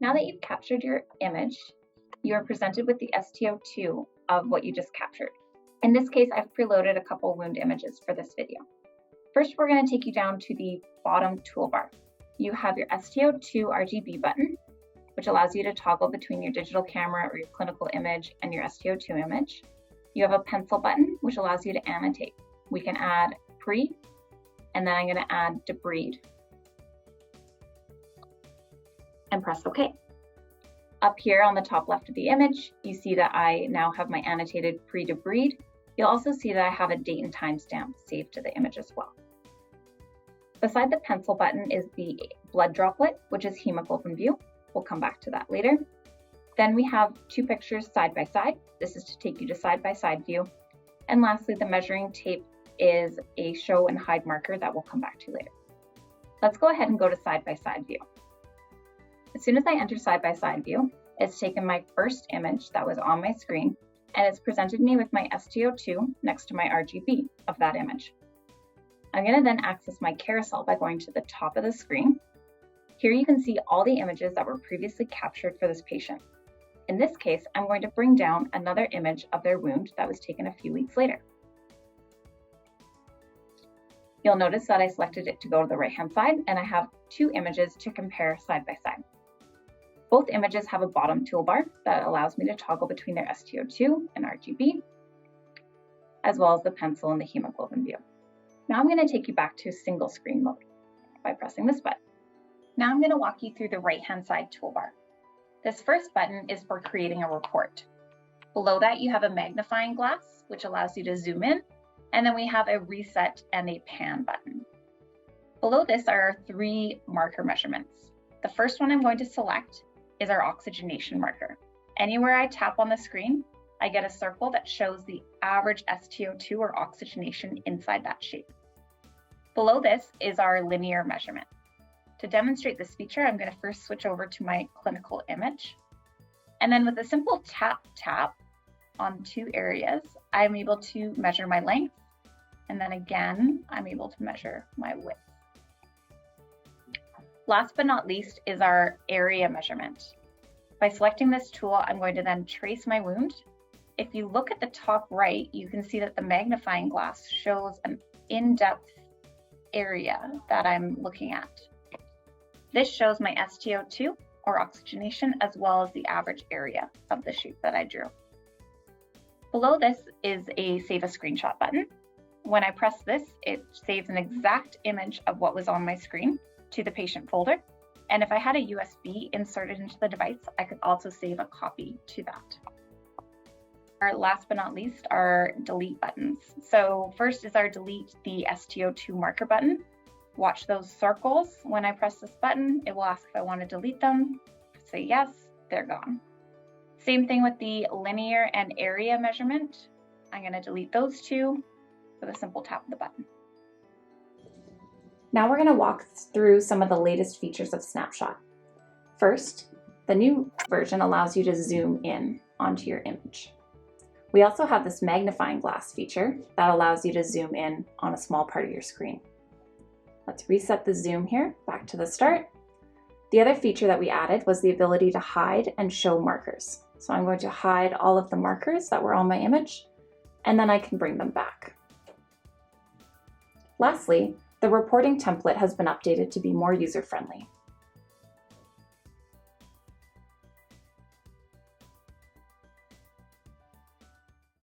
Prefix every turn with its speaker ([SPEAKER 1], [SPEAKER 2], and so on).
[SPEAKER 1] Now that you've captured your image, you are presented with the STO2 of what you just captured. In this case, I've preloaded a couple wound images for this video. First, we're going to take you down to the bottom toolbar. You have your STO2 RGB button, which allows you to toggle between your digital camera or your clinical image and your STO2 image. You have a pencil button, which allows you to annotate. We can add pre, and then I'm going to add debride. And press OK. Up here on the top left of the image, you see that I now have my annotated pre-debride. You'll also see that I have a date and timestamp saved to the image as well. Beside the pencil button is the blood droplet, which is hemoglobin view. We'll come back to that later. Then we have two pictures side by side. This is to take you to side-by-side view. And lastly, the measuring tape is a show and hide marker that we'll come back to later. Let's go ahead and go to side-by-side view. As soon as I enter side-by-side view, it's taken my first image that was on my screen, and it's presented me with my STO2 next to my RGB of that image. I'm going to then access my carousel by going to the top of the screen. Here you can see all the images that were previously captured for this patient. In this case, I'm going to bring down another image of their wound that was taken a few weeks later. You'll notice that I selected it to go to the right-hand side, and I have two images to compare side by side. Both images have a bottom toolbar that allows me to toggle between their STO2 and RGB, as well as the pencil and the hemoglobin view. Now I'm going to take you back to single screen mode by pressing this button. Now I'm going to walk you through the right-hand side toolbar. This first button is for creating a report. Below that, you have a magnifying glass, which allows you to zoom in, and then we have a reset and a pan button. Below this are our three marker measurements. The first one I'm going to select is our oxygenation marker. Anywhere I tap on the screen, I get a circle that shows the average STO2 or oxygenation inside that shape. Below this is our linear measurement. To demonstrate this feature, I'm going to first switch over to my clinical image. And then with a simple tap on two areas, I'm able to measure my length. And then again, I'm able to measure my width. Last but not least is our area measurement. By selecting this tool, I'm going to then trace my wound. If you look at the top right, you can see that the magnifying glass shows an in-depth area that I'm looking at. This shows my STO2 or oxygenation as well as the average area of the shape that I drew. Below this is a save a screenshot button. When I press this, it saves an exact image of what was on my screen to the patient folder. And if I had a USB inserted into the device, I could also save a copy to that. Our last but not least are delete buttons. So first is our delete the STO2 marker button. Watch those circles. When I press this button, it will ask if I want to delete them. Say yes, they're gone. Same thing with the linear and area measurement. I'm going to delete those two with a simple tap of the button. Now we're going to walk through some of the latest features of Snapshot. First, the new version allows you to zoom in onto your image. We also have this magnifying glass feature that allows you to zoom in on a small part of your screen. Let's reset the zoom here, back to the start. The other feature that we added was the ability to hide and show markers. So I'm going to hide all of the markers that were on my image, and then I can bring them back. Lastly, the reporting template has been updated to be more user-friendly.